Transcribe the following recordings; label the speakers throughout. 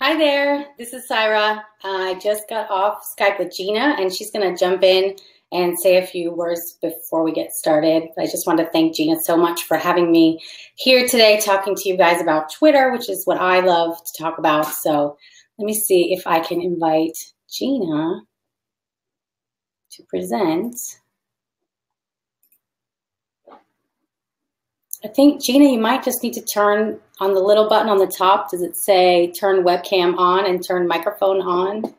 Speaker 1: Hi there, this is Syra. I just got off Skype with Gina and she's gonna jump in and say a few words before we get started. I just want to thank Gina so much for having me here today talking to you guys about Twitter, which is what I love to talk about. So let me see if I can invite Gina to present. I think, Gina, you might just need to turn on the little button on the top. Does it say turn webcam on and turn microphone on?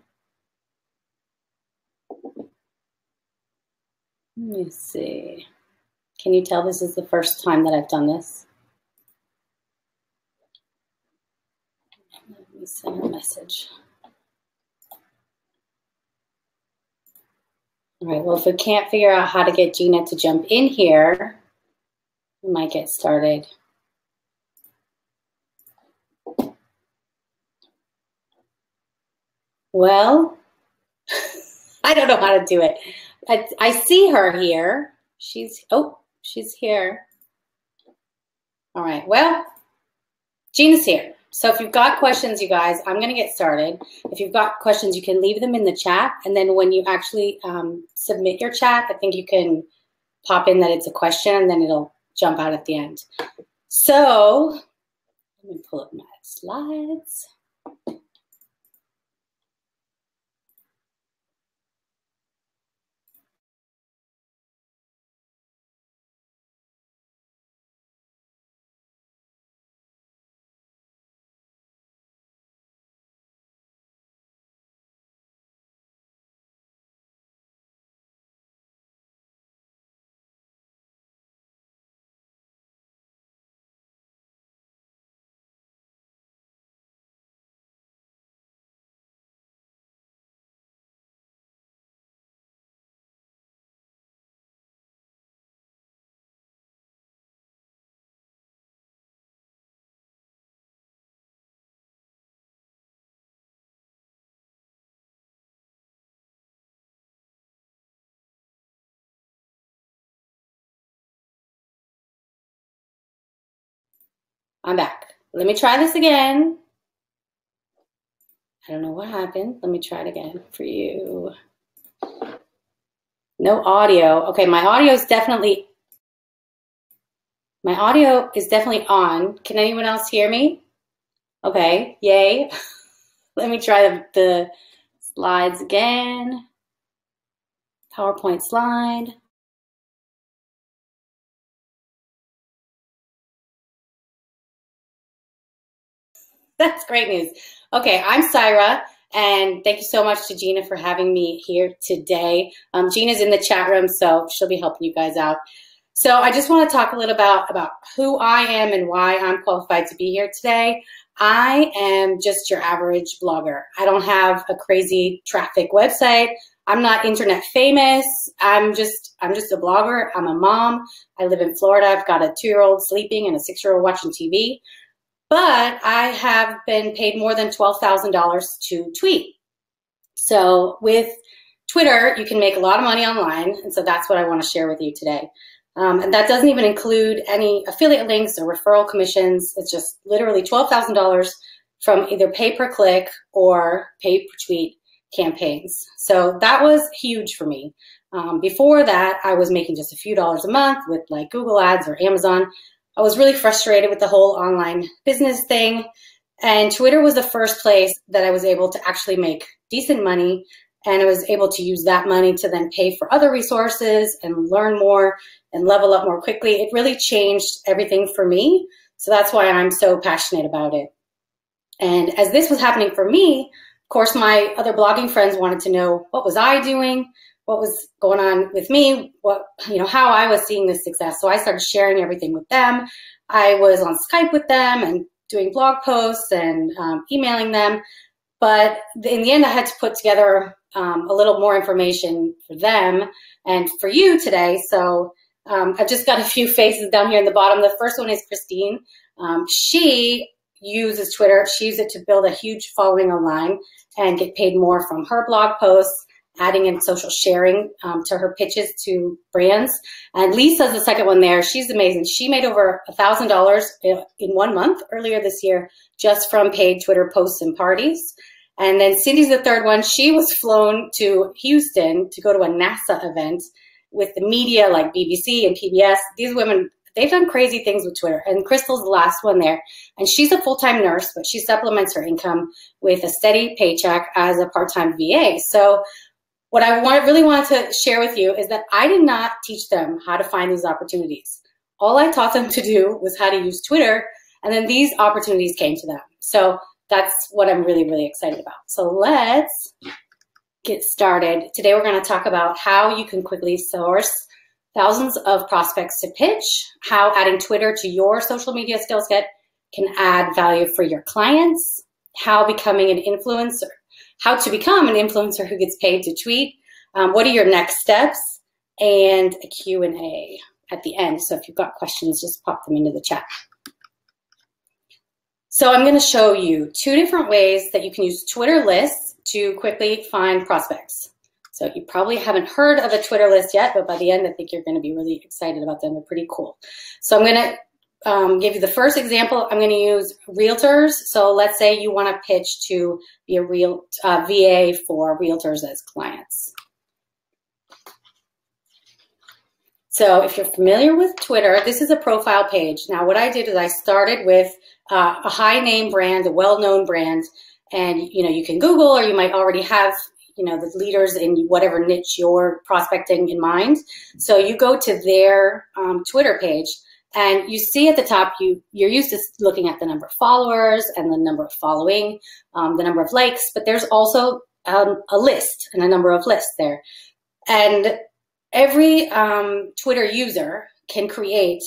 Speaker 1: Let me see. Can you tell this is the first time that I've done this? Let me send a message. All right, well, if we can't figure out how to get Gina to jump in here, we might get started. Well, I don't know how to do it. I see her here. She's here. All right, well, Gina's here. So if you've got questions, you guys, I'm gonna get started. If you've got questions, you can leave them in the chat. And then when you actually submit your chat, I think you can pop in that it's a question and then it'll jump out at the end. So let me pull up my slides. I'm back. Let me try this again. I don't know what happened. Let me try it again for you. No audio. Okay, my audio is definitely on. Can anyone else hear me? Okay, yay. Let me try the slides again. PowerPoint slide. That's great news. Okay, I'm Syra, and thank you so much to Gina for having me here today. Gina's in the chat room, so she'll be helping you guys out. So I just want to talk a little about who I am and why I'm qualified to be here today. I am just your average blogger. I don't have a crazy traffic website. I'm not internet famous. I'm just a blogger. I'm a mom. I live in Florida. I've got a 2-year-old sleeping and a 6-year-old watching TV. But I have been paid more than $12,000 to tweet. So with Twitter, you can make a lot of money online. And so that's what I want to share with you today. And that doesn't even include any affiliate links or referral commissions. It's just literally $12,000 from either pay per click or pay per tweet campaigns. So that was huge for me. Before that, I was making just a few dollars a month with like Google Ads or Amazon. I was really frustrated with the whole online business thing. And Twitter was the first place that I was able to actually make decent money. And I was able to use that money to then pay for other resources and learn more and level up more quickly. It really changed everything for me. So that's why I'm so passionate about it. And as this was happening for me, of course, my other blogging friends wanted to know what was I doing, what was going on with me, how I was seeing this success. So I started sharing everything with them. I was on Skype with them and doing blog posts and emailing them. But in the end, I had to put together a little more information for them and for you today. So I've just got a few faces down here in the bottom. The first one is Christine. She uses Twitter. She uses it to build a huge following online and get paid more from her blog posts. adding in social sharing to her pitches to brands. And Lisa's the second one there. She's amazing. She made over $1,000 in 1 month earlier this year just from paid Twitter posts and parties. And then Cindy's the third one. She was flown to Houston to go to a NASA event with the media like BBC and PBS. These women, they've done crazy things with Twitter. And Crystal's the last one there. And she's a full-time nurse, but she supplements her income with a steady paycheck as a part-time VA. So what I really wanted to share with you is that I did not teach them how to find these opportunities. All I taught them to do was how to use Twitter, and then these opportunities came to them. So that's what I'm really, really excited about. So let's get started. Today we're going to talk about how you can quickly source thousands of prospects to pitch, how adding Twitter to your social media skill set can add value for your clients, how to become an influencer who gets paid to tweet, what are your next steps, and a Q&A at the end. So if you've got questions, just pop them into the chat. So I'm going to show you 2 different ways that you can use Twitter lists to quickly find prospects. So you probably haven't heard of a Twitter list yet, but by the end, I think you're going to be really excited about them. They're pretty cool. So I'm going to give you the first example. I'm going to use realtors. So let's say you want to pitch to be a VA for realtors as clients. So if you're familiar with Twitter, this is a profile page. Now what I did is I started with a high name brand, a well-known brand, and you can Google, or you might already have the leaders in whatever niche you're prospecting in mind. So you go to their Twitter page, and you see at the top, you're used to looking at the number of followers and the number of following, the number of likes, but there's also a list and a number of lists there. And every Twitter user can create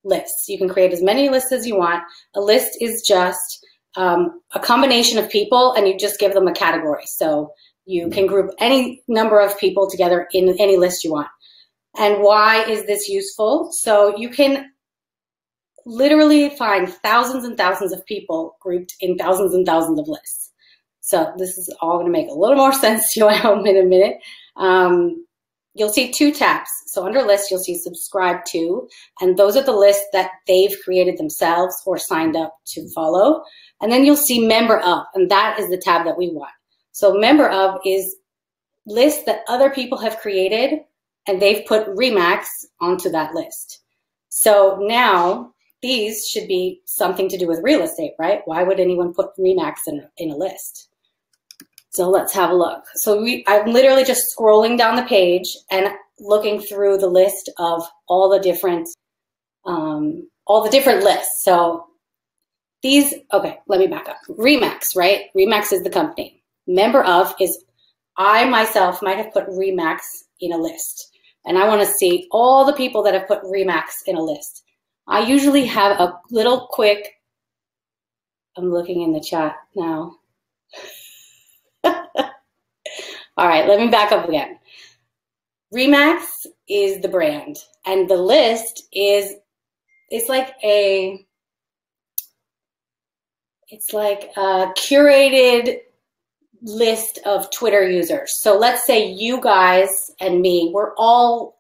Speaker 1: lists. You can create as many lists as you want. A list is just a combination of people, and you just give them a category. So you can group any number of people together in any list you want. And why is this useful? So you can literally find thousands and thousands of people grouped in thousands and thousands of lists. So this is all going to make a little more sense to you, I hope, in a minute. You'll see 2 tabs. So under lists, you'll see subscribe to, and those are the lists that they've created themselves or signed up to follow. And then you'll see member of, and that is the tab that we want. So member of is lists that other people have created, and they've put Remax onto that list. So now these should be something to do with real estate, right? Why would anyone put Remax in a list? So let's have a look. So I'm literally just scrolling down the page and looking through the list of all the different lists. So these, okay, let me back up. Remax, right? Remax is the company. Member of is, I myself might have put Remax in a list, and I want to see all the people that have put Remax in a list. I usually have a little quick, I'm looking in the chat now. All right, let me back up again. Remax is the brand, and the list is, it's like a curated list of Twitter users. So let's say you guys and me,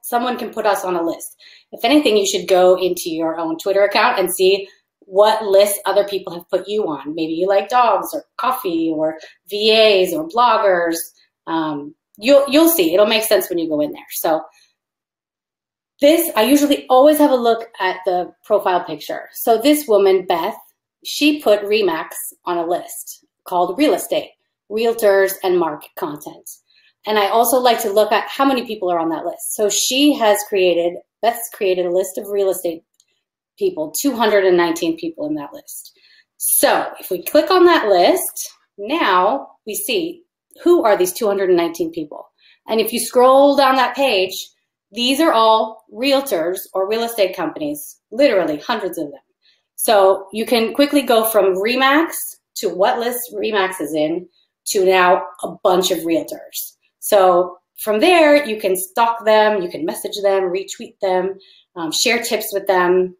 Speaker 1: someone can put us on a list. If anything, you should go into your own Twitter account and see what lists other people have put you on. Maybe you like dogs or coffee or VAs or bloggers. You'll see, it'll make sense when you go in there. So this, I usually always have a look at the profile picture. So this woman, Beth, she put Remax on a list called real estate, realtors, and market content. And I also like to look at how many people are on that list. So Beth's created a list of real estate people, 219 people in that list. So if we click on that list, now we see who are these 219 people. And if you scroll down that page, these are all realtors or real estate companies, literally hundreds of them. So you can quickly go from Remax to what list Remax is in to now a bunch of realtors. So from there, you can stalk them, you can message them, retweet them, share tips with them.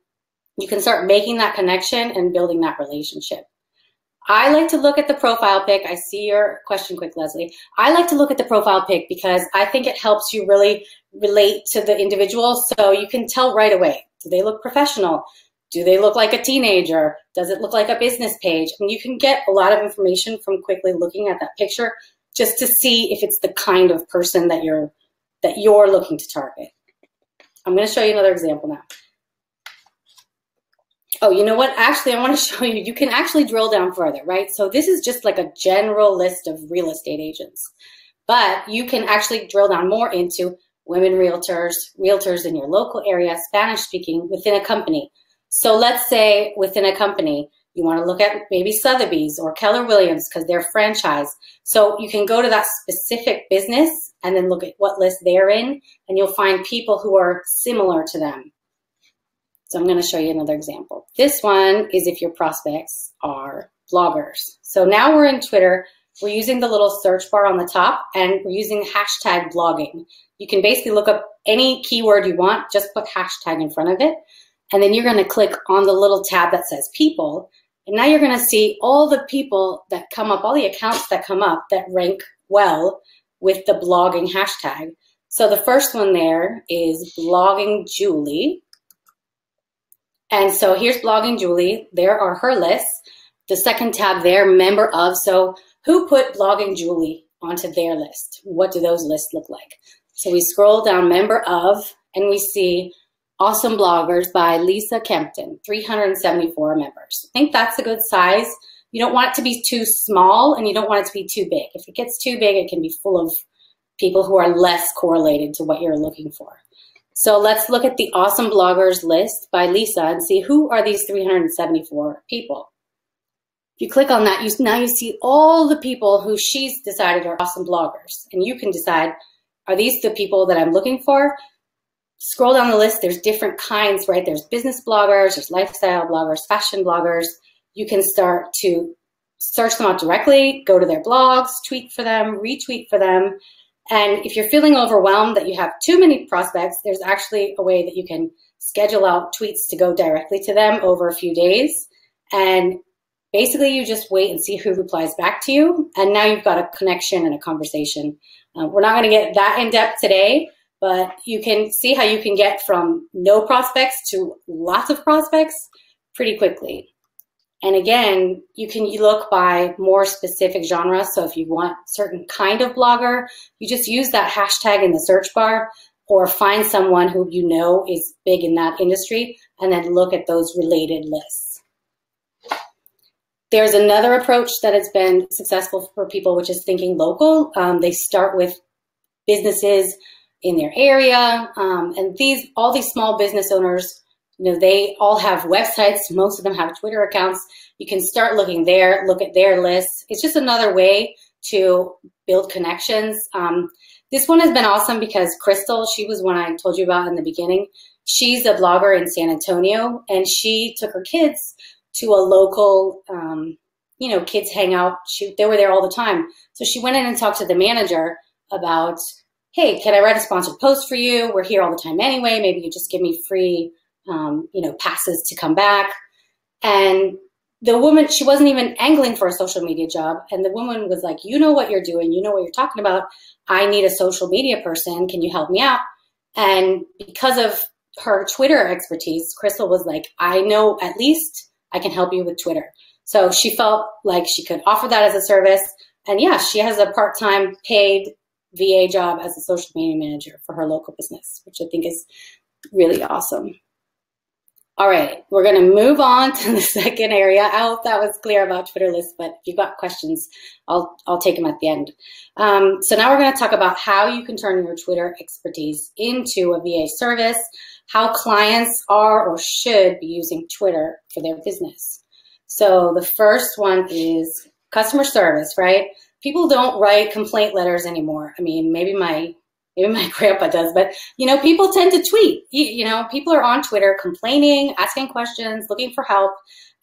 Speaker 1: You can start making that connection and building that relationship. I like to look at the profile pic. I see your question quick, Leslie. I like to look at the profile pic because I think it helps you really relate to the individual, so you can tell right away. Do they look professional? Do they look like a teenager? Does it look like a business page? I mean, you can get a lot of information from quickly looking at that picture just to see if it's the kind of person that you're looking to target. I'm going to show you another example now. Oh, you know what? Actually, I want to show you, you can actually drill down further, right? So this is just like a general list of real estate agents, but you can actually drill down more into women realtors, realtors in your local area, Spanish speaking, within a company. So let's say within a company, you want to look at maybe Sotheby's or Keller Williams because they're franchise. So you can go to that specific business and then look at what list they're in, and you'll find people who are similar to them. So I'm going to show you another example. This one is if your prospects are bloggers. So now we're in Twitter. We're using the little search bar on the top, and we're using hashtag blogging. You can basically look up any keyword you want, just put hashtag in front of it. And then you're going to click on the little tab that says people. And now you're going to see all the people that come up, all the accounts that come up that rank well with the blogging hashtag. So the first one there is Blogging Julie. And so here's Blogging Julie. There are her lists. The second tab there, member of. So who put Blogging Julie onto their list? What do those lists look like? So we scroll down member of, and we see Awesome Bloggers by Lisa Kempton, 374 members. I think that's a good size. You don't want it to be too small, and you don't want it to be too big. If it gets too big, it can be full of people who are less correlated to what you're looking for. So let's look at the Awesome Bloggers list by Lisa and see who are these 374 people. If you click on that, now you see all the people who she's decided are awesome bloggers. And you can decide, are these the people that I'm looking for? Scroll down the list, there's different kinds, right? There's business bloggers, there's lifestyle bloggers, fashion bloggers. You can start to search them out directly, go to their blogs, tweet for them, retweet for them. And if you're feeling overwhelmed that you have too many prospects, there's actually a way that you can schedule out tweets to go directly to them over a few days. And basically you just wait and see who replies back to you. And now you've got a connection and a conversation. We're not going to get that in depth today, but you can see how you can get from no prospects to lots of prospects pretty quickly. And again, you can look by more specific genres. So if you want certain kind of blogger, you just use that hashtag in the search bar, or find someone who you know is big in that industry and then look at those related lists. There's another approach that has been successful for people, which is thinking local. They start with businesses in their area, and all these small business owners, you know, they all have websites. Most of them have Twitter accounts. You can start looking there, look at their lists. It's just another way to build connections. This one has been awesome because Crystal, she was one I told you about in the beginning. She's a blogger in San Antonio, and she took her kids to a local, you know, kids hangout. They were there all the time. So she went in and talked to the manager about, hey, can I write a sponsored post for you? We're here all the time anyway. Maybe you just give me free, you know, passes to come back. And the woman, she wasn't even angling for a social media job. And the woman was like, you know what you're doing. You know what you're talking about. I need a social media person. Can you help me out? And because of her Twitter expertise, Crystal was like, I know at least I can help you with Twitter. So she felt like she could offer that as a service. And yeah, she has a part-time paid VA job as a social media manager for her local business, which I think is really awesome. All right, we're going to move on to the second area. I hope that was clear about Twitter lists, but if you've got questions, I'll take them at the end. So now we're going to talk about how you can turn your Twitter expertise into a VA service, how clients are or should be using Twitter for their business. So the first one is customer service, right? People don't write complaint letters anymore. I mean, maybe my grandpa does, but you know, people tend to tweet. You know, people are on Twitter complaining, asking questions, looking for help,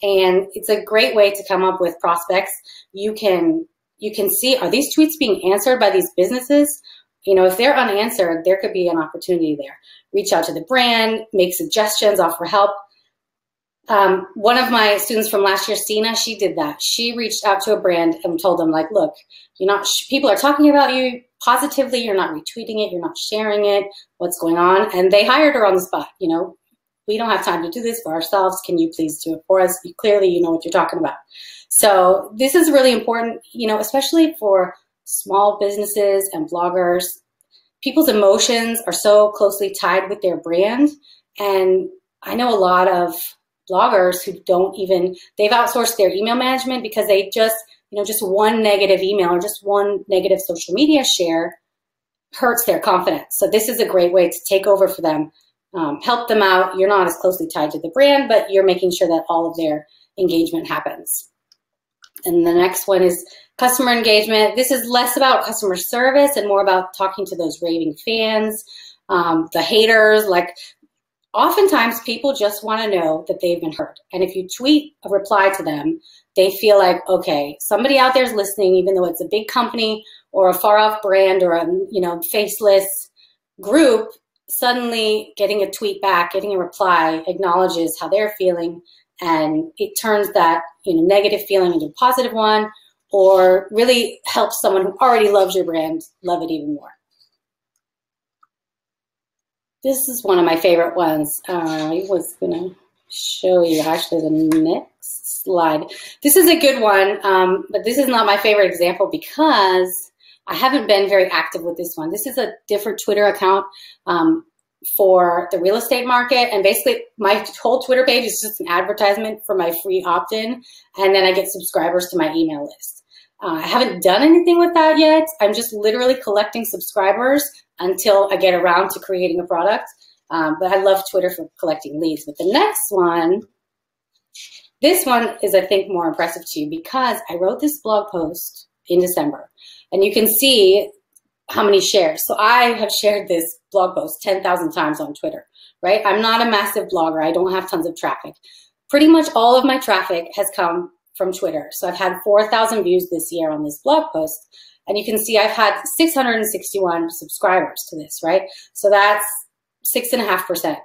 Speaker 1: and it's a great way to come up with prospects. You can see, are these tweets being answered by these businesses? You know, if they're unanswered, there could be an opportunity there. Reach out to the brand, make suggestions, offer help. One of my students from last year, Sina, she did that. She reached out to a brand and told them, like, look, you're not, people are talking about you positively. You're not retweeting it. You're not sharing it. What's going on? And they hired her on the spot. You know, we don't have time to do this for ourselves. Can you please do it for us? Clearly, you know what you're talking about. So this is really important, you know, especially for small businesses and bloggers. People's emotions are so closely tied with their brand. And I know a lot of bloggers who don't even, they've outsourced their email management because they just, you know, just one negative email or just one negative social media share hurts their confidence. So this is a great way to take over for them, help them out. You're not as closely tied to the brand, but you're making sure that all of their engagement happens. And the next one is customer engagement. This is less about customer service and more about talking to those raving fans, the haters. Like, oftentimes people just want to know that they've been heard. And if you tweet a reply to them, they feel like, okay, somebody out there is listening, even though it's a big company or a far off brand or a, you know, faceless group. Suddenly getting a tweet back, getting a reply acknowledges how they're feeling, and it turns that, you know, negative feeling into a positive one, or really helps someone who already loves your brand love it even more. This is one of my favorite ones. I was gonna show you actually the next slide. This is a good one, but this is not my favorite example because I haven't been very active with this one. This is a different Twitter account for the real estate market. And basically my whole Twitter page is just an advertisement for my free opt-in. And then I get subscribers to my email list. I haven't done anything with that yet. I'm just literally collecting subscribers until I get around to creating a product. But I love Twitter for collecting leads. But the next one, this one is, I think, more impressive to you because I wrote this blog post in December. And you can see how many shares. So I have shared this blog post 10,000 times on Twitter, right? I'm not a massive blogger. I don't have tons of traffic. Pretty much all of my traffic has come from Twitter. So I've had 4,000 views this year on this blog post. And you can see I've had 661 subscribers to this, right? So that's 6.5%.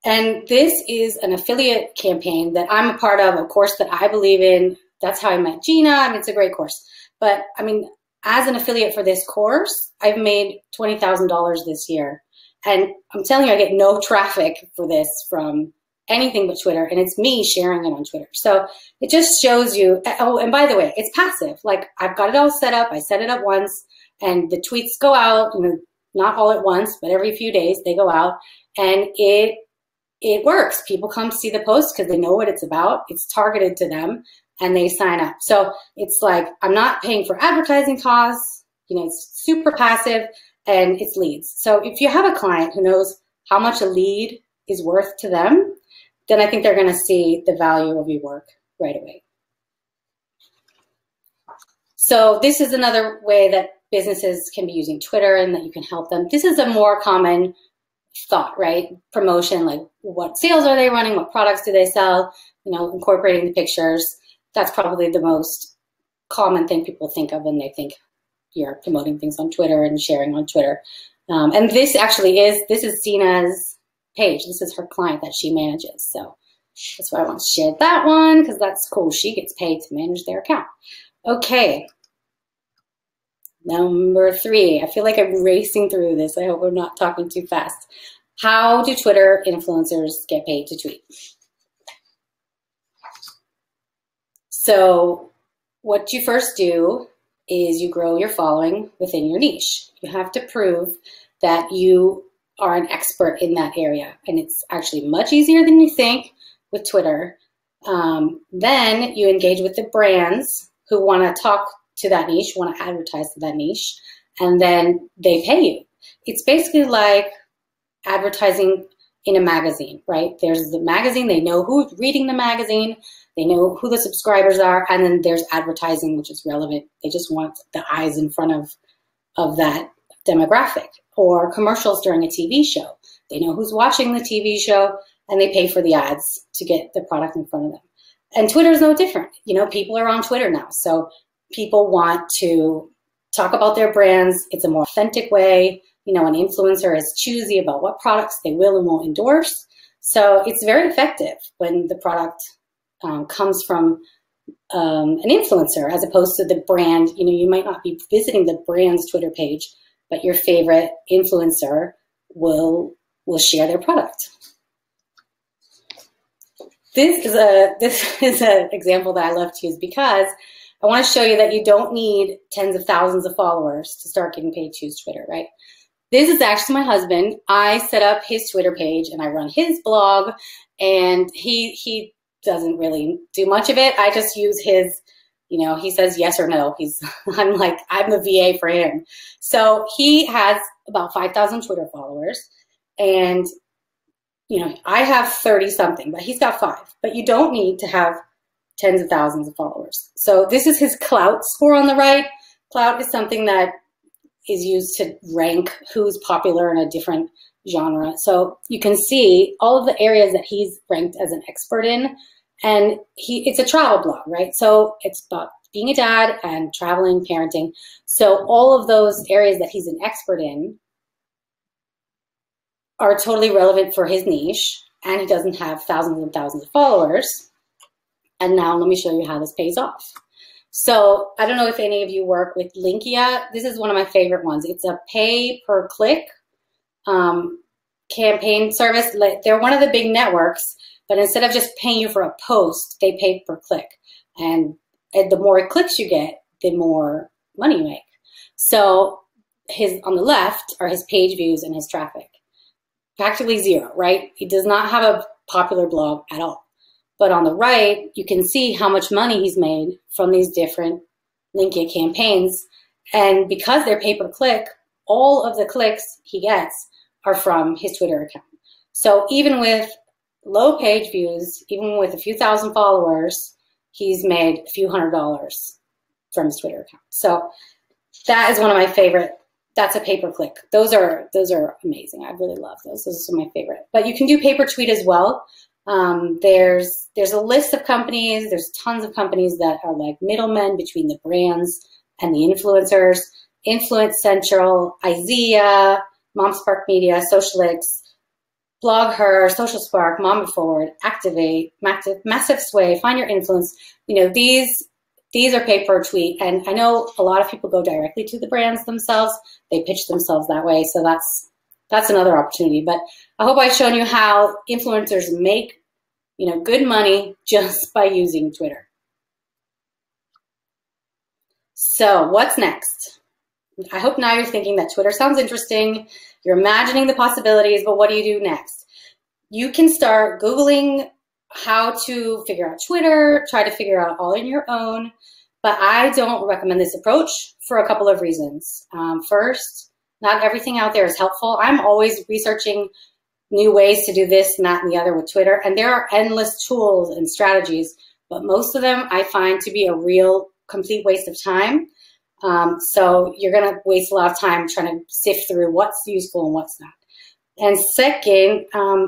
Speaker 1: And this is an affiliate campaign that I'm a part of, a course that I believe in. That's how I met Gina. I mean, it's a great course. But I mean, as an affiliate for this course, I've made $20,000 this year. And I'm telling you, I get no traffic for this from anything but Twitter. And it's me sharing it on Twitter. So it just shows you, oh, and by the way, it's passive. Like, I've got it all set up. I set it up once and the tweets go out, you know, not all at once, but every few days they go out, and it works. People come see the post because they know what it's about. It's targeted to them and they sign up. So it's like, I'm not paying for advertising costs, you know, it's super passive and it's leads. So if you have a client who knows how much a lead is worth to them, then I think they're going to see the value of your work right away. So this is another way that businesses can be using Twitter and that you can help them. This is a more common thought, right? Promotion, like what sales are they running? What products do they sell? You know, incorporating the pictures. That's probably the most common thing people think of when they think you're promoting things on Twitter and sharing on Twitter. And this actually is, this is Sina's page. This is her client that she manages. So that's why I want to share that one, because that's cool. She gets paid to manage their account. Okay. Number 3, I feel like I'm racing through this. I hope we're not talking too fast. How do Twitter influencers get paid to tweet? So what you first do is you grow your following within your niche. You have to prove that you are an expert in that area. And it's actually much easier than you think with Twitter. Then you engage with the brands who want to talk to that niche, want to advertise to that niche, and then they pay you. It's basically like advertising in a magazine, right? There's the magazine, they know who's reading the magazine, they know who the subscribers are, and then there's advertising, which is relevant. They just want the eyes in front of that demographic. Or commercials during a TV show. They know who's watching the TV show, and they pay for the ads to get the product in front of them. And Twitter is no different. You know, people are on Twitter now, so people want to talk about their brands. It's a more authentic way. You know, an influencer is choosy about what products they will and won't endorse. So it's very effective when the product comes from an influencer as opposed to the brand. You know, you might not be visiting the brand's Twitter page, but your favorite influencer will share their product. This is an example that I love to use because I want to show you that you don't need tens of thousands of followers to start getting paid to use Twitter, right? This is actually my husband. I set up his Twitter page and I run his blog, and he doesn't really do much of it. I just use his, you know, he says yes or no. I'm the VA for him. So he has about 5,000 Twitter followers, and you know, I have 30 something, but he's got 5. But you don't need to have tens of thousands of followers. So this is his clout score on the right. Clout is something that is used to rank who's popular in a different genre. So you can see all of the areas that he's ranked as an expert in, and it's a travel blog, right? So it's about being a dad and traveling, parenting. So all of those areas that he's an expert in are totally relevant for his niche, and he doesn't have thousands and thousands of followers. And now let me show you how this pays off. So I don't know if any of you work with Linkia. This is one of my favorite ones. It's a pay-per-click campaign service. They're one of the big networks, but instead of just paying you for a post, they pay per click. And the more clicks you get, the more money you make. So on the left are his page views and his traffic. Practically zero, right? He does not have a popular blog at all. But on the right, you can see how much money he's made from these different Linkia campaigns. And because they're pay-per-click, all of the clicks he gets are from his Twitter account. So even with low page views, even with a few thousand followers, he's made a few $100s from his Twitter account. So that is one of my favorite. That's a pay-per-click. Those are amazing. I really love those. Those are some of my favorite. But you can do pay-per-tweet as well. There's a list of companies. There's tons of companies that are like middlemen between the brands and the influencers. Influence Central, IZEA, MomSpark Media, Socialix, BlogHer, Social Spark, Mama Forward, Activate, Massive Sway, Find Your Influence. You know, these are pay per tweet, and I know a lot of people go directly to the brands themselves. They pitch themselves that way, so that's another opportunity. But I hope I've shown you how influencers make, you know, good money just by using Twitter. So what's next? I hope now you're thinking that Twitter sounds interesting. You're imagining the possibilities, but what do you do next? You can start Googling how to figure out Twitter, try to figure out all on your own, but I don't recommend this approach for a couple of reasons. First, not everything out there is helpful. I'm always researching new ways to do this and that and the other with Twitter, and there are endless tools and strategies, but most of them I find to be a real complete waste of time. So you're gonna waste a lot of time trying to sift through what's useful and what's not. And second,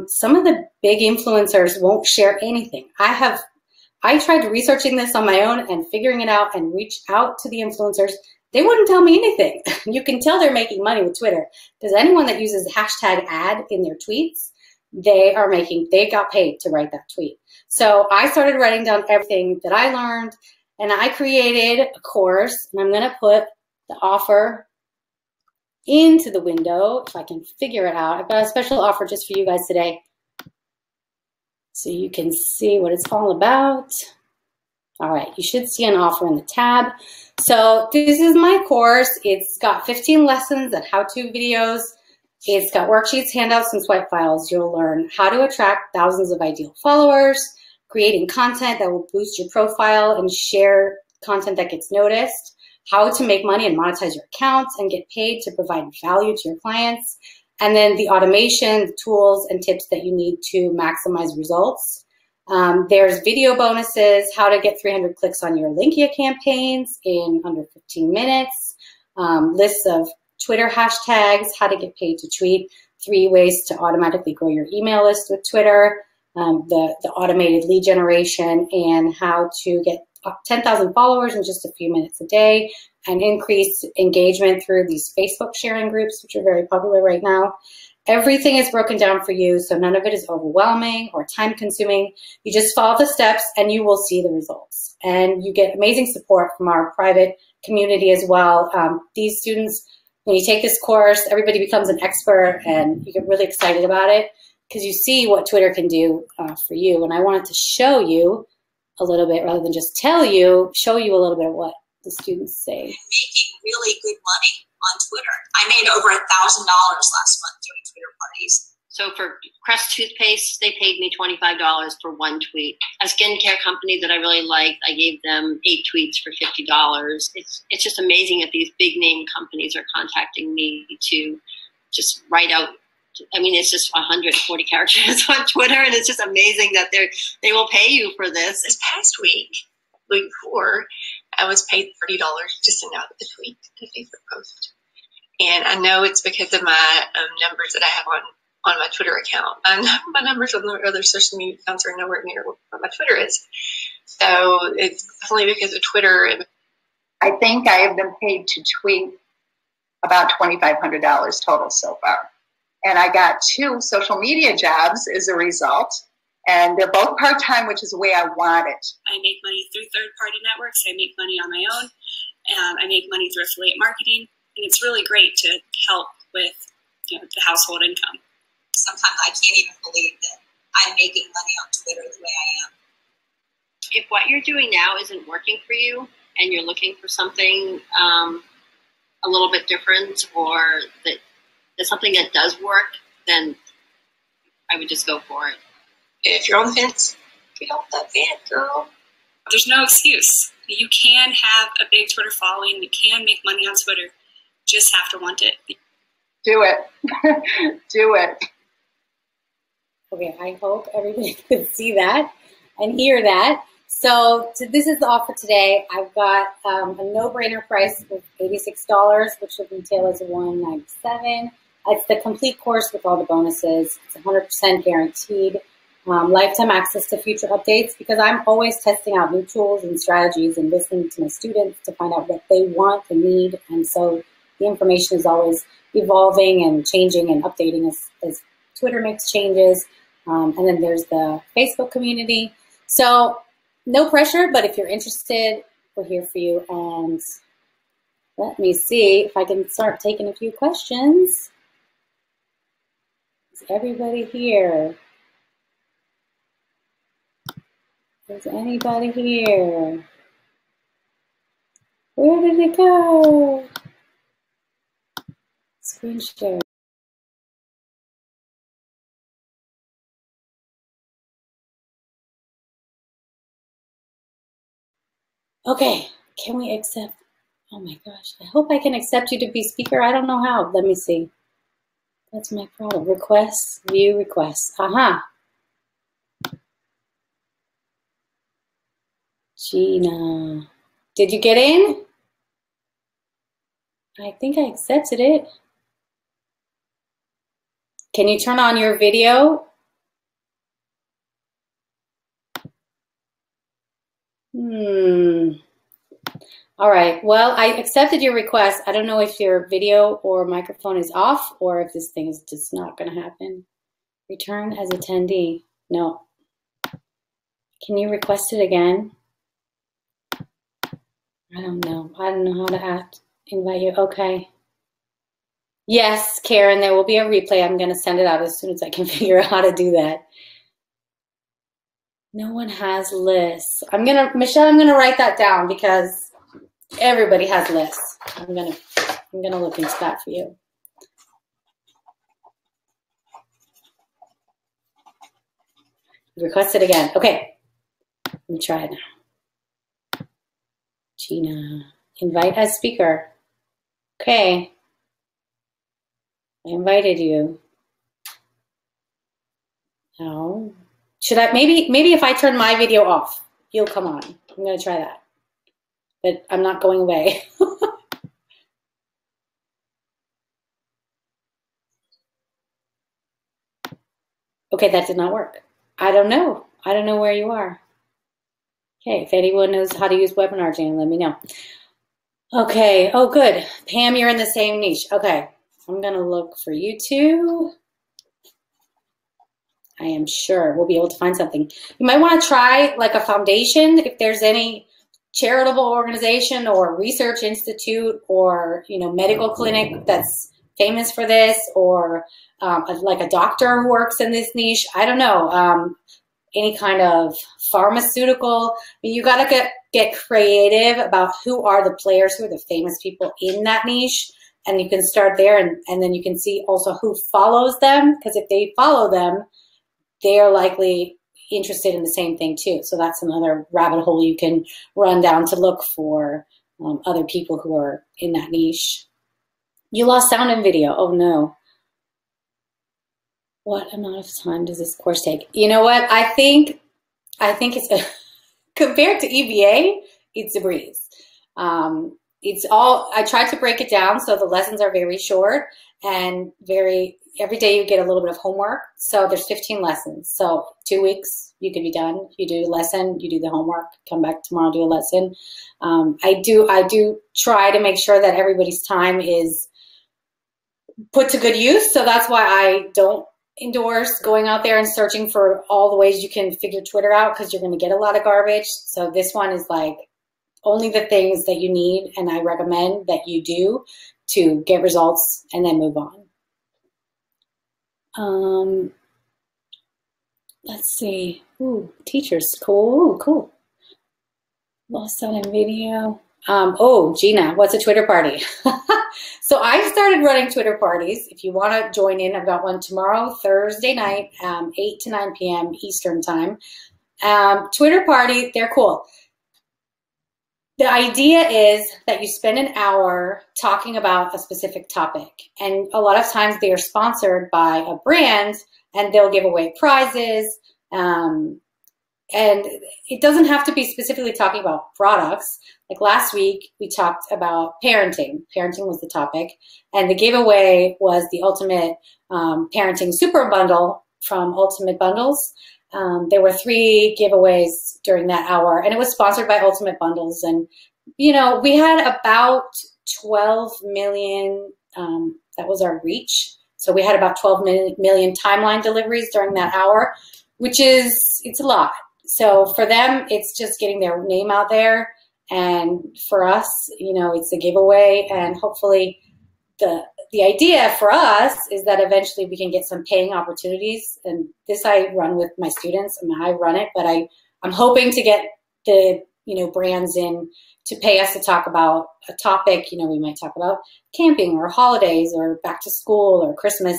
Speaker 1: some of the big influencers won't share anything. I tried researching this on my own and figuring it out and reached out to the influencers. They wouldn't tell me anything. You can tell they're making money with Twitter because anyone that uses hashtag ad in their tweets, they got paid to write that tweet. So I started writing down everything that I learned, and I created a course, and I'm gonna put the offer into the window if I can figure it out. I've got a special offer just for you guys today, so you can see what it's all about. All right, you should see an offer in the tab. So this is my course. It's got 15 lessons and how-to videos. It's got worksheets, handouts, and swipe files. You'll learn how to attract thousands of ideal followers, creating content that will boost your profile and share content that gets noticed, how to make money and monetize your accounts and get paid to provide value to your clients, and then the automation, the tools, and tips that you need to maximize results. There's video bonuses, how to get 300 clicks on your Linkia campaigns in under 15 minutes, lists of Twitter hashtags, how to get paid to tweet, 3 ways to automatically grow your email list with Twitter, the automated lead generation, and how to get 10,000 followers in just a few minutes a day, and increase engagement through these Facebook sharing groups, which are very popular right now. Everything is broken down for you, so none of it is overwhelming or time consuming. You just follow the steps and you will see the results. And you get amazing support from our private community as well. These students, when you take this course, everybody becomes an expert and you get really excited about it because you see what Twitter can do for you. And I wanted to show you a little bit rather than just tell you, show you a little bit of what the students say.
Speaker 2: Making really good money on Twitter. I made over $1,000 last month doing Twitter parties.
Speaker 3: So for Crest toothpaste, they paid me $25 for one tweet. A skincare company that I really liked, I gave them 8 tweets for $50. It's just amazing that these big name companies are contacting me to just write out. I mean, it's just 140 characters on Twitter, and it's just amazing that they will pay you for this.
Speaker 2: This past week before, I was paid $30 to send out the tweet, the Facebook post. And I know it's because of my numbers that I have on my Twitter account. And my numbers on the other social media accounts are nowhere near what my Twitter is. So it's definitely because of Twitter.
Speaker 4: I think I have been paid to tweet about $2,500 total so far. And I got 2 social media jobs as a result. And they're both part-time, which is the way I want it.
Speaker 5: I make money through third-party networks. I make money on my own. I make money through affiliate marketing. And it's really great to help with the household income.
Speaker 2: Sometimes I can't even believe that I'm making money on Twitter the way I am.
Speaker 3: If what you're doing now isn't working for you and you're looking for something a little bit different, or that there's something that does work, then I would just go for it.
Speaker 2: If you're on the fence, get off that fence, girl.
Speaker 5: There's no excuse. You can have a big Twitter following. You can make money on Twitter. Just have to want it.
Speaker 4: Do it. Do it.
Speaker 1: Okay, I hope everybody could see that and hear that. So this is the offer today. I've got a no-brainer price of $86, which would retail as $197. It's the complete course with all the bonuses. It's 100% guaranteed. Lifetime access to future updates, because I'm always testing out new tools and strategies and listening to my students to find out what they want and need. And so the information is always evolving and changing and updating as Twitter makes changes. And then there's the Facebook community. So no pressure, but if you're interested, we're here for you. And let me see if I can start taking a few questions. Is everybody here? Is anybody here? Where did it go? Screen share. Okay, can we accept? Oh my gosh, I hope I can accept you to be speaker. I don't know how. Let me see. That's my problem. Requests, view requests. Aha. Gina, did you get in? I think I accepted it. Can you turn on your video? All right, well, I accepted your request. I don't know if your video or microphone is off or if this thing is just not gonna happen. Return as attendee. No. Can you request it again? I don't know. I don't know how to invite you. Okay. Yes, Karen, there will be a replay. I'm going to send it out as soon as I can figure out how to do that. No one has lists. Michelle, I'm going to write that down because everybody has lists. I'm going to look into that for you. Request it again. Okay. Let me try it now. Gina, invite as speaker. Okay. I invited you. No. Should I, maybe if I turn my video off, you'll come on. I'm going to try that. But I'm not going away. Okay, that did not work. I don't know. I don't know where you are. Okay, if anyone knows how to use Webinar Jam, let me know. Okay, oh good. Pam, you're in the same niche. Okay, I'm gonna look for you two. I am sure we'll be able to find something. You might want to try like a foundation if there's any charitable organization or research institute or, you know, medical clinic that's famous for this, or like a doctor who works in this niche. I don't know. Any kind of pharmaceutical. I mean, you got to get creative about who are the players, who are the famous people in that niche. And you can start there, and then you can see also who follows them, because if they follow them, they are likely interested in the same thing too. So that's another rabbit hole you can run down to look for other people who are in that niche. You lost sound and video. Oh no. What amount of time does this course take? You know what? I think it's compared to EBA, it's a breeze. It's all, I tried to break it down so the lessons are very short and every day you get a little bit of homework. So there's 15 lessons. So 2 weeks, you can be done. You do a lesson, you do the homework, come back tomorrow, do a lesson. I do try to make sure that everybody's time is put to good use. So that's why I don't endorse going out there and searching for all the ways you can figure Twitter out, because you're going to get a lot of garbage. So this one is like only the things that you need, and I recommend that you do to get results and then move on. Let's see. Ooh, teachers. Cool. Cool. Lost sound and video. Oh, Gina, what's a Twitter party? So I started running Twitter parties. If you want to join in, I've got one tomorrow, Thursday night, 8 to 9 p.m. Eastern time. Twitter party, they're cool. The idea is that you spend an hour talking about a specific topic. And a lot of times they are sponsored by a brand, and they'll give away prizes. And it doesn't have to be specifically talking about products. Like last week, we talked about parenting. Parenting was the topic. And the giveaway was the Ultimate Parenting Super Bundle from Ultimate Bundles. There were 3 giveaways during that hour, and it was sponsored by Ultimate Bundles. And, you know, we had about 12 million, that was our reach. So we had about 12 million timeline deliveries during that hour, it's a lot. So for them, it's just getting their name out there. And for us, you know, it's a giveaway. And hopefully the idea for us is that eventually we can get some paying opportunities. And this I run with my students. I mean, I run it, but I'm hoping to get the, you know, brands in to pay us to talk about a topic. You know, we might talk about camping or holidays or back to school or Christmas.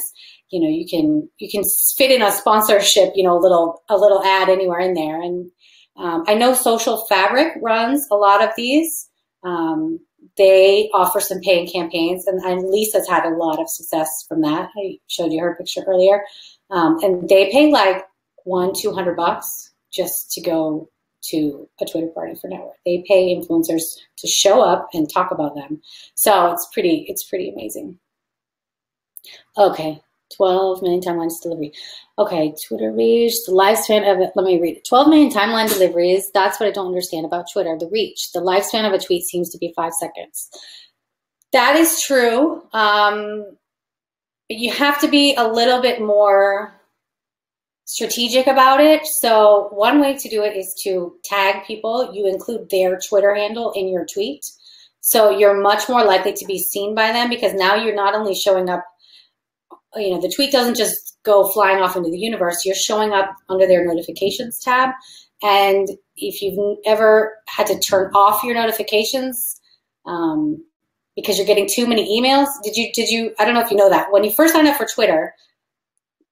Speaker 1: You know, you can fit in a sponsorship, you know, a little ad anywhere in there. And I know Social Fabric runs a lot of these. They offer some paying campaigns, and Lisa's had a lot of success from that. I showed you her picture earlier. And they pay like $200 just to go to a Twitter party for network. They pay influencers to show up and talk about them. So it's pretty amazing. Okay. 12 million timelines delivery. Okay, Twitter reach, the lifespan of it. Let me read it. 12 million timeline deliveries. That's what I don't understand about Twitter. The reach, the lifespan of a tweet seems to be 5 seconds. That is true. But you have to be a little bit more strategic about it. So one way to do it is to tag people. You include their Twitter handle in your tweet. So you're much more likely to be seen by them, because now you're not only showing up, you know, the tweet doesn't just go flying off into the universe. You're showing up under their notifications tab. And if you've ever had to turn off your notifications because you're getting too many emails, did you, I don't know if you know that. When you first sign up for Twitter,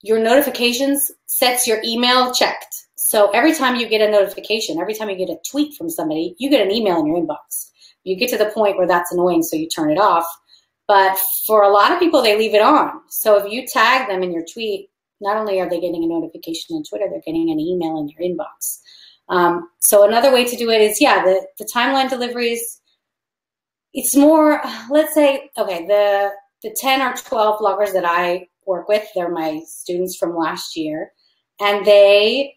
Speaker 1: your notifications sets your email checked. So every time you get a notification, every time you get a tweet from somebody, you get an email in your inbox. You get to the point where that's annoying, so you turn it off. But for a lot of people, they leave it on. So if you tag them in your tweet, not only are they getting a notification on Twitter, they're getting an email in your inbox. So another way to do it is, yeah, the timeline deliveries, it's more, let's say, okay, the 10 or 12 bloggers that I work with, they're my students from last year, and a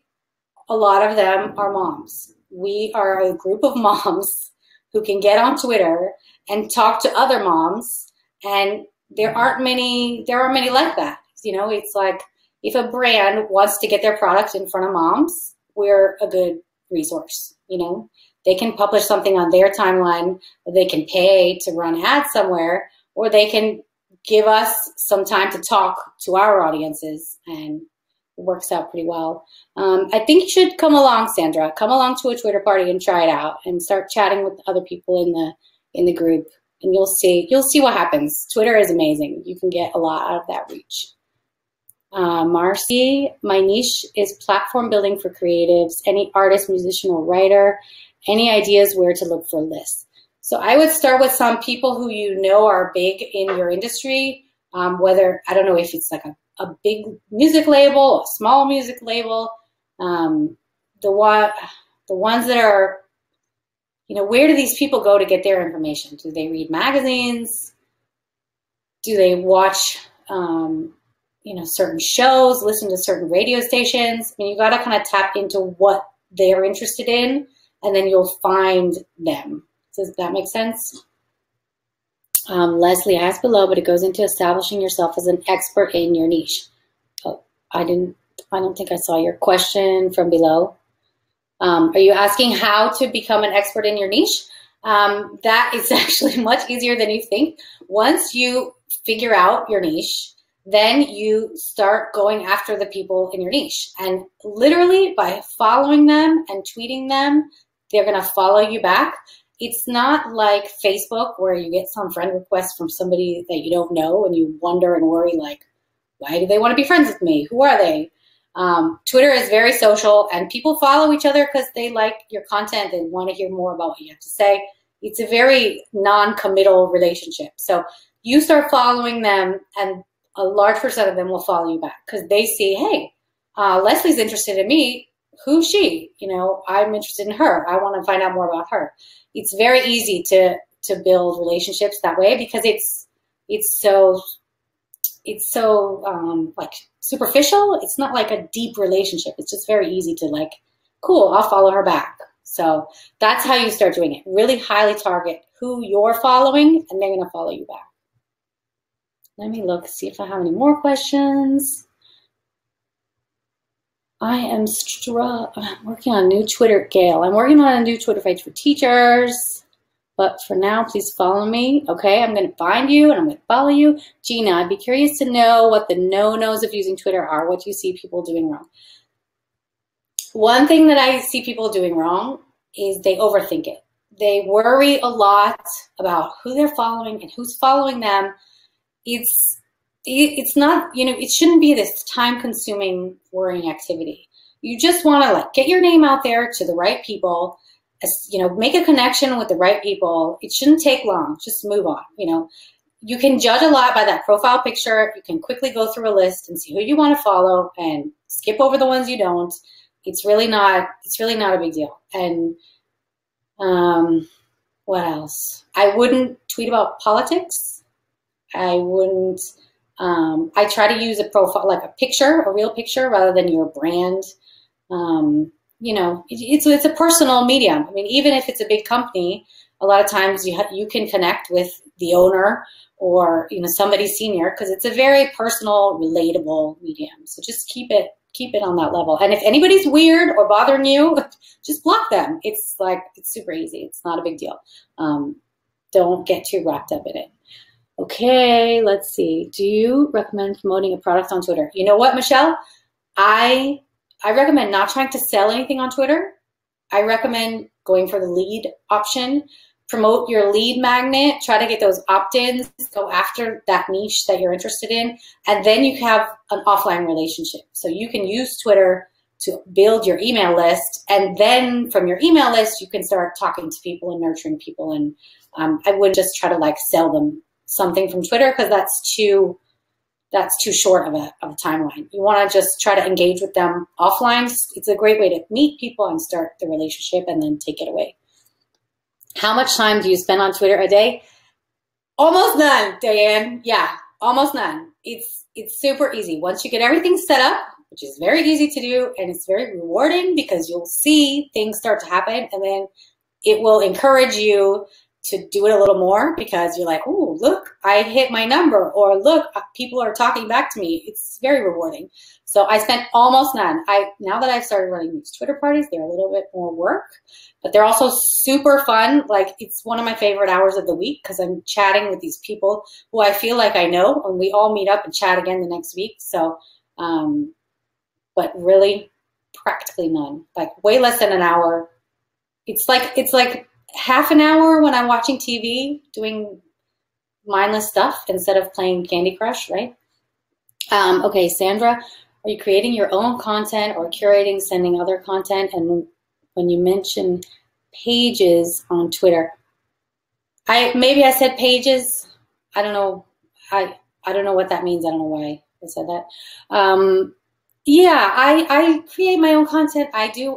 Speaker 1: lot of them are moms. We are a group of moms who can get on Twitter and talk to other moms. And there aren't many like that. You know, it's like if a brand wants to get their product in front of moms, we're a good resource. You know, they can publish something on their timeline, or they can pay to run ads somewhere, or they can give us some time to talk to our audiences, and it works out pretty well. I think you should come along, Sandra. Come along to a Twitter party and try it out, and start chatting with other people in the group, and you'll see what happens. Twitter is amazing. You can get a lot out of that reach. Marcy, my niche is platform building for creatives, any artist, musician, or writer. Any ideas where to look for lists? So I would start with some people who you know are big in your industry, whether, I don't know if it's like a big music label, a small music label, the ones that are, you know, where do these people go to get their information? Do they read magazines? Do they watch, you know, certain shows, listen to certain radio stations? I mean, you got to kind of tap into what they're interested in, and then you'll find them. Does that make sense? Leslie asked below, but it goes into establishing yourself as an expert in your niche. Oh, I don't think I saw your question from below. Are you asking how to become an expert in your niche? That is actually much easier than you think. Once you figure out your niche, then you start going after the people in your niche. And literally by following them and tweeting them, they're going to follow you back. It's not like Facebook where you get some friend request from somebody that you don't know and you wonder and worry, like, why do they want to be friends with me? Who are they? Twitter is very social, and people follow each other because they like your content. They want to hear more about what you have to say. It's a very non-committal relationship. So you start following them, and a large percent of them will follow you back because they see, hey, Leslie's interested in me. Who's she? You know, I'm interested in her. I want to find out more about her. It's very easy to build relationships that way because it's so like superficial. It's not like a deep relationship. It's just very easy to like, cool, I'll follow her back. So that's how you start doing it. Really highly target who you're following, and they're going to follow you back. Let me look, see if I have any more questions. I'm working on a new Twitter, Gail. I'm working on a new Twitter page for teachers. But for now, please follow me. Okay, I'm going to find you and I'm going to follow you. Gina, I'd be curious to know what the no-nos of using Twitter are. What do you see people doing wrong? One thing that I see people doing wrong is they overthink it. They worry a lot about who they're following and who's following them. It's not, you know, it shouldn't be this time-consuming worrying activity. You just want to like get your name out there to the right people, you know, make a connection with the right people. It shouldn't take long. Just move on. You know, you can judge a lot by that profile picture. You can quickly go through a list and see who you want to follow and skip over the ones you don't. It's really not a big deal. And what else? I wouldn't tweet about politics. I wouldn't. I try to use a profile, like a picture, a real picture, rather than your brand. You know, it's a personal medium. I mean, even if it's a big company, a lot of times you can connect with the owner or, you know, somebody senior, because it's a very personal, relatable medium. So just keep it on that level. And if anybody's weird or bothering you, just block them. It's super easy. It's not a big deal. Don't get too wrapped up in it. Okay, let's see. Do you recommend promoting a product on Twitter? You know what, Michelle? I recommend not trying to sell anything on Twitter. I recommend going for the lead option. Promote your lead magnet. Try to get those opt-ins. Go after that niche that you're interested in. And then you have an offline relationship. So you can use Twitter to build your email list. And then from your email list, you can start talking to people and nurturing people. And I wouldn't just try to like sell them something from Twitter, because that's too short of a timeline. You want to just try to engage with them offline. It's a great way to meet people and start the relationship and then take it away. How much time do you spend on Twitter a day? Almost none, Diane. Yeah, almost none. It's super easy. Once you get everything set up, which is very easy to do, and it's very rewarding because you'll see things start to happen, and then it will encourage you to do it a little more because you're like, oh, look, I hit my number, or look, people are talking back to me. It's very rewarding. So I spent almost none. Now that I've started running these Twitter parties, they're a little bit more work, but they're also super fun. Like, it's one of my favorite hours of the week because I'm chatting with these people who I feel like I know, and we all meet up and chat again the next week. So, but really practically none, like way less than an hour. It's like half an hour when I'm watching TV doing mindless stuff instead of playing Candy Crush, right? Okay, Sandra, are you creating your own content or curating, sending other content? And when you mention pages on Twitter, maybe I said pages. I don't know. I don't know what that means. I don't know why I said that. Yeah, I create my own content. I do.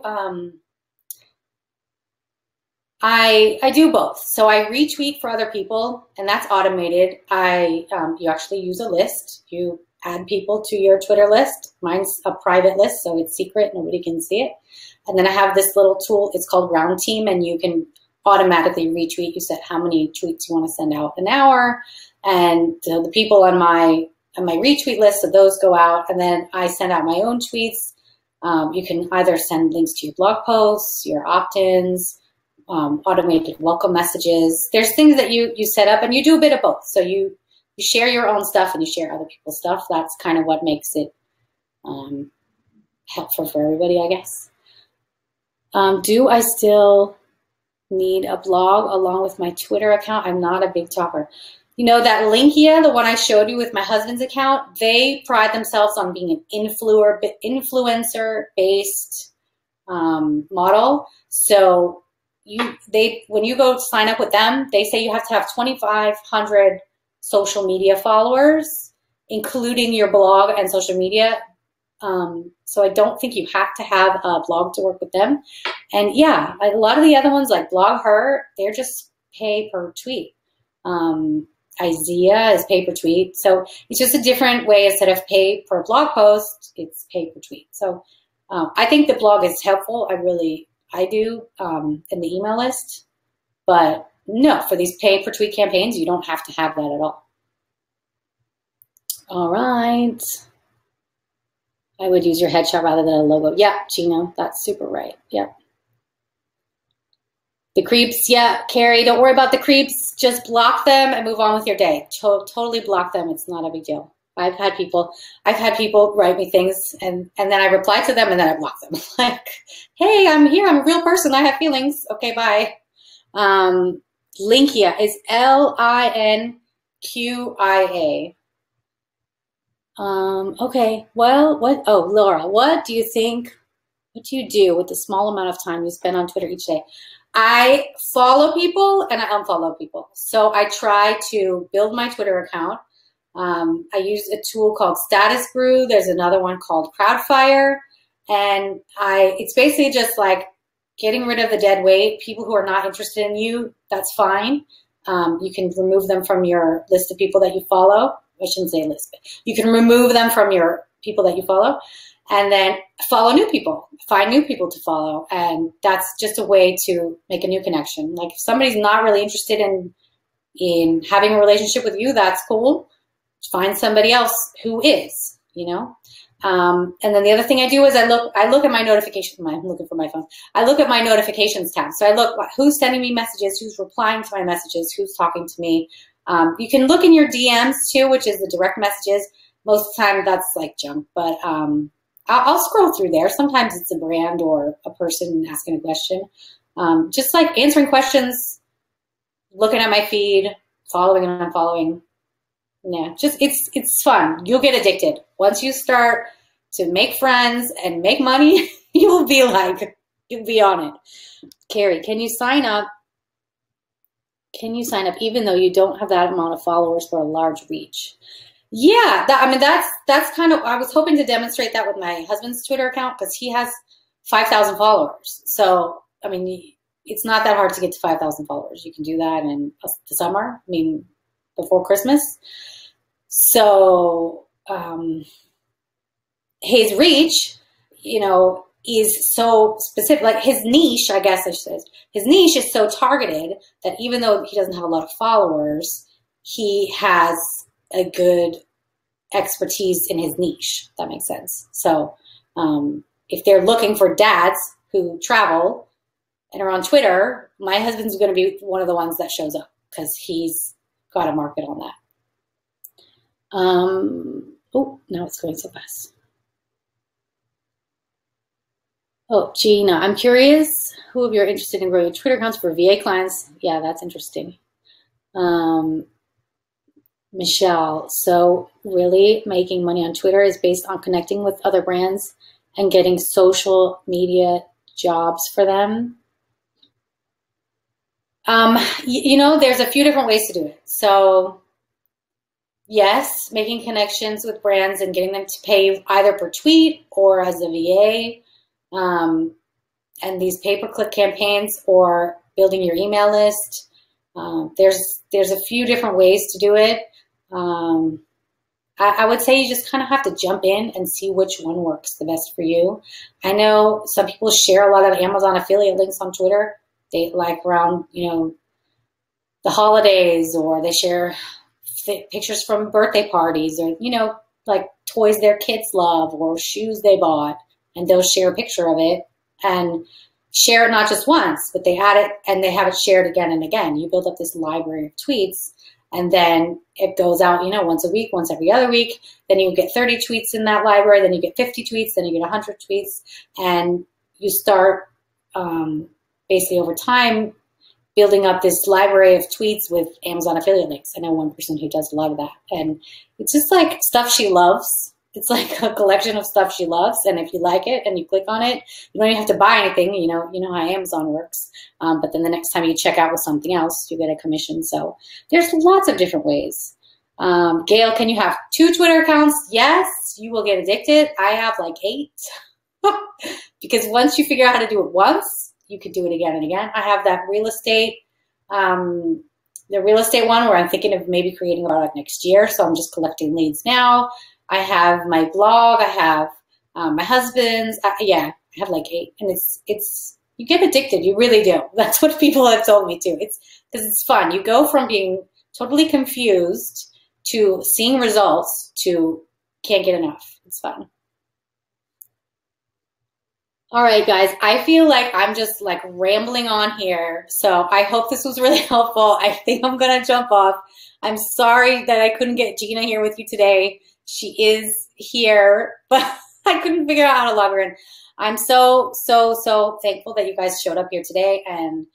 Speaker 1: I do both. So I retweet for other people, and that's automated. You actually use a list. You add people to your Twitter list. Mine's a private list, so it's secret. Nobody can see it. And then I have this little tool. It's called Round Team, and you can automatically retweet. You set how many tweets you want to send out an hour, and the people on my retweet list, so those go out, and then I send out my own tweets. You can either send links to your blog posts, your opt-ins, automated welcome messages. There's things that you set up, and you do a bit of both. So you share your own stuff and you share other people's stuff. That's kind of what makes it helpful for everybody, I guess. Do I still need a blog along with my Twitter account? I'm not a big talker. You know, that Linkia, the one I showed you with my husband's account, they pride themselves on being an influencer-based model. So when you go sign up with them, they say you have to have 2,500 social media followers, including your blog and social media. So I don't think you have to have a blog to work with them. And yeah, a lot of the other ones like BlogHer, they're just pay per tweet. Izea is pay per tweet. So it's just a different way. Instead of pay per blog post, it's pay per tweet. So I think the blog is helpful. I do in the email list, but no, for these pay per tweet campaigns, you don't have to have that at all. All right. I would use your headshot rather than a logo. Yeah, Gino, that's super right. Yep. The creeps, yeah, Carrie, don't worry about the creeps. Just block them and move on with your day. Totally block them. It's not a big deal. I've had people write me things and then I reply to them and then I block them. Like, hey, I'm here. I'm a real person. I have feelings. Okay, bye. Linkia is Linqia. Okay, well, Laura, what do you do with the small amount of time you spend on Twitter each day? I follow people and I unfollow people. So I try to build my Twitter account. I use a tool called Status Brew. There's another one called Crowdfire. And it's basically just like getting rid of the dead weight. People who are not interested in you, that's fine. You can remove them from your list of people that you follow. I shouldn't say list, but you can remove them from your people that you follow and then follow new people, find new people to follow. And that's just a way to make a new connection. Like if somebody's not really interested in having a relationship with you, that's cool. Find somebody else who is, you know? And then the other thing I do is I look at my notifications. I'm looking for my phone. I look at my notifications tab. So I look who's sending me messages, who's replying to my messages, who's talking to me. You can look in your DMs too, which is the direct messages. Most of the time that's like junk, but I'll scroll through there. Sometimes it's a brand or a person asking a question. Just like answering questions, looking at my feed, following and unfollowing. Yeah, just it's fun. You'll get addicted. Once you start to make friends and make money, you'll be on it. Carrie, can you sign up? Can you sign up even though you don't have that amount of followers for a large reach? Yeah, that's kind of, I was hoping to demonstrate that with my husband's Twitter account because he has 5,000 followers. So, I mean, it's not that hard to get to 5,000 followers. You can do that in the summer, before Christmas. So his reach, is so specific, like his niche, I guess I should say, his niche is so targeted that even though he doesn't have a lot of followers, he has a good expertise in his niche, if that makes sense. So if they're looking for dads who travel and are on Twitter, my husband's going to be one of the ones that shows up because he's got a market on that. Oh, now it's going so fast. Oh, Gina, I'm curious who of you are interested in growing Twitter accounts for VA clients. Yeah, that's interesting. Michelle, so really making money on Twitter is based on connecting with other brands and getting social media jobs for them. You know, there's a few different ways to do it. So yes, making connections with brands and getting them to pay either per tweet or as a VA. And these pay-per-click campaigns or building your email list. There's a few different ways to do it. I would say you just kind of have to jump in and see which one works the best for you. I know some people share a lot of Amazon affiliate links on Twitter. They like around, you know, the holidays, or they share pictures from birthday parties, or, you know, like toys their kids love or shoes they bought, and they'll share a picture of it and share it not just once, but they add it and they have it shared again and again. You build up this library of tweets, and then it goes out, you know, once a week, once every other week. Then you get 30 tweets in that library, then you get 50 tweets, then you get 100 tweets, and you start basically over time building up this library of tweets with Amazon affiliate links. I know one person who does a lot of that, and it's just like stuff she loves. It's like a collection of stuff she loves, and if you like it and you click on it, you don't even have to buy anything. You know how Amazon works. But then the next time you check out with something else, you get a commission. So there's lots of different ways. Gail, can you have 2 Twitter accounts? Yes, you will get addicted. I have like 8 because once you figure out how to do it once, you could do it again and again. I have that real estate, the real estate one where I'm thinking of maybe creating a product next year. So I'm just collecting leads now. I have my blog. I have my husband's. Yeah, I have like 8, and it's you get addicted. You really do. That's what people have told me too. It's because it's fun. You go from being totally confused to seeing results to can't get enough. It's fun. All right, guys, I feel like I'm just like rambling on here. So I hope this was really helpful. I think I'm going to jump off. I'm sorry that I couldn't get Gina here with you today. She is here, but I couldn't figure out how to log her in. I'm so thankful that you guys showed up here today, and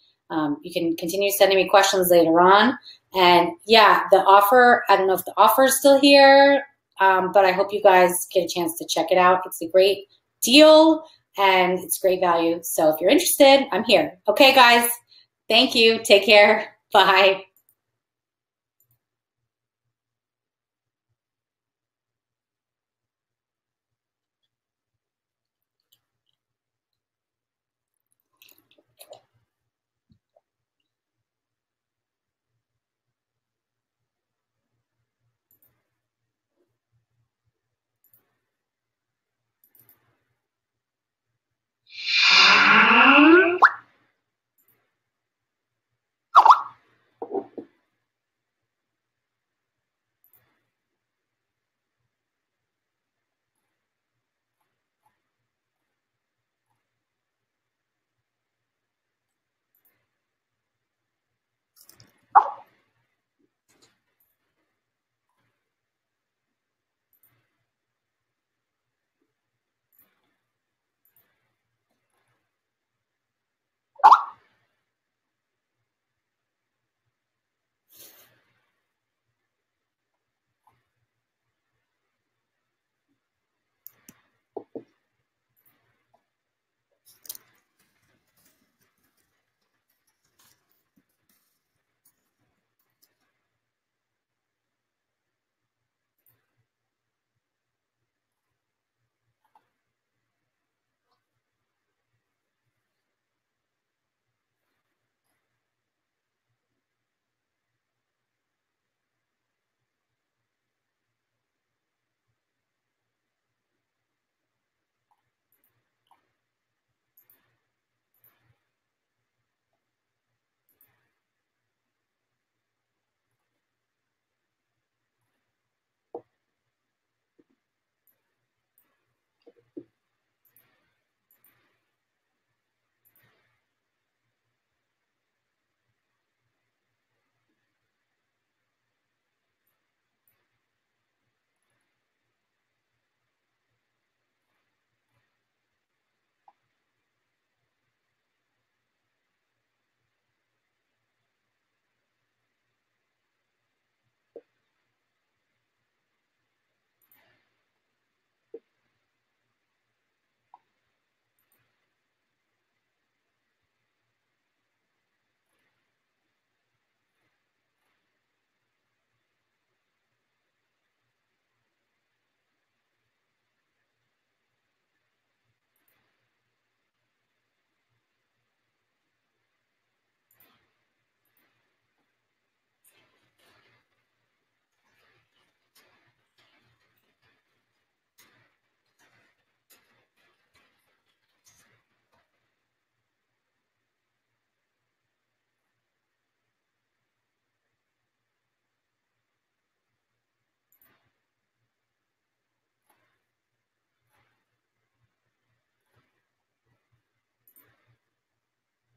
Speaker 1: you can continue sending me questions later on. And yeah, the offer, I don't know if the offer is still here, but I hope you guys get a chance to check it out. It's a great deal and it's great value. So if you're interested, I'm here. Okay, guys, thank you. Take care. Bye.